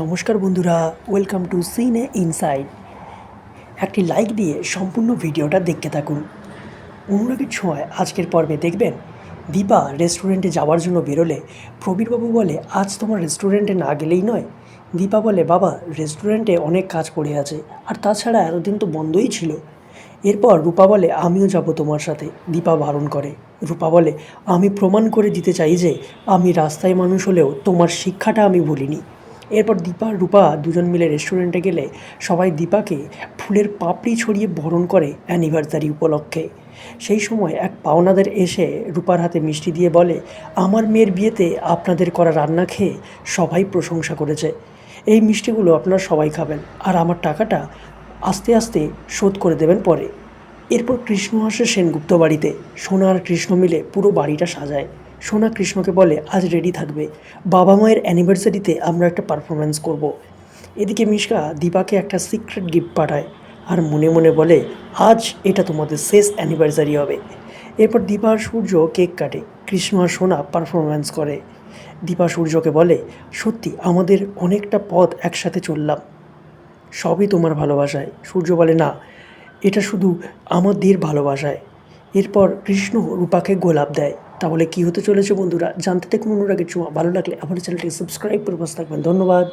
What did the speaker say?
নমস্কার বন্ধুরা, welcome to সিনে ইনসাইড। একটি লাইক দিয়ে সম্পূর্ণ ভিডিওটা দেখতে থাকুন। অনুরাগের ছোঁয়ায় আজকের পর্বে দেখবেন দীপা রেস্টুরেন্টে যাওয়ার জন্য বেরোলে প্রবীরবাবু বলে, আজ তোমার রেস্টুরেন্টে না গেলেই নয়। দীপা বলে, বাবা রেস্টুরেন্টে অনেক কাজ পড়ে আছে, আর তাছাড়া এতদিন তো বন্ধই ছিল। এরপর রূপা বলে, আমিও যাব তোমার সাথে। দীপা বারণ করে। রূপা বলে, আমি প্রমাণ করে দিতে চাই যে আমি রাস্তায় মানুষ হলেও তোমার শিক্ষাটা আমি ভুলিনি। এরপর দীপা আর রূপা দুজন মিলে রেস্টুরেন্টে গেলে সবাই দীপাকে ফুলের পাপড়ি ছড়িয়ে বরণ করে অ্যানিভার্সারি উপলক্ষে। সেই সময় এক পাওনাদার এসে রূপার হাতে মিষ্টি দিয়ে বলে, আমার মেয়ের বিয়েতে আপনাদের করা রান্না খেয়ে সবাই প্রশংসা করেছে। এই মিষ্টিগুলো আপনারা সবাই খাবেন, আর আমার টাকাটা আস্তে আস্তে শোধ করে দেবেন পরে। এরপর কৃষ্ণ আসে সেনগুপ্ত বাড়িতে। সোনা আর কৃষ্ণ মিলে পুরো বাড়িটা সাজায়। সোনা কৃষ্ণকে বলে, আজ রেডি থাকবে, বাবা মায়ের অ্যানিভার্সারিতে আমরা একটা পারফরমেন্স করব। এদিকে মিশকা দীপাকে একটা সিক্রেট গিফট পাঠায় আর মনে মনে বলে, আজ এটা তোমাদের শেষ অ্যানিভার্সারি হবে। এরপর দীপা আর সূর্য কেক কাটে, কৃষ্ণ আর সোনা পারফরমেন্স করে। দীপা সূর্যকে বলে, সত্যি আমাদের অনেকটা পথ একসাথে চললাম, সবই তোমার ভালোবাসায়। সূর্য বলে, না, এটা শুধু আমাদের ভালোবাসায়। এরপর কৃষ্ণ রূপাকে গোলাপ দেয়। তাহলে কী হতে চলেছে বন্ধুরা, জানতে থাকুন অনুরাগের ছোঁয়া। ভালো লাগলে আমার চ্যানেলটি সাবস্ক্রাইব করে বসে থাকবেন। ধন্যবাদ।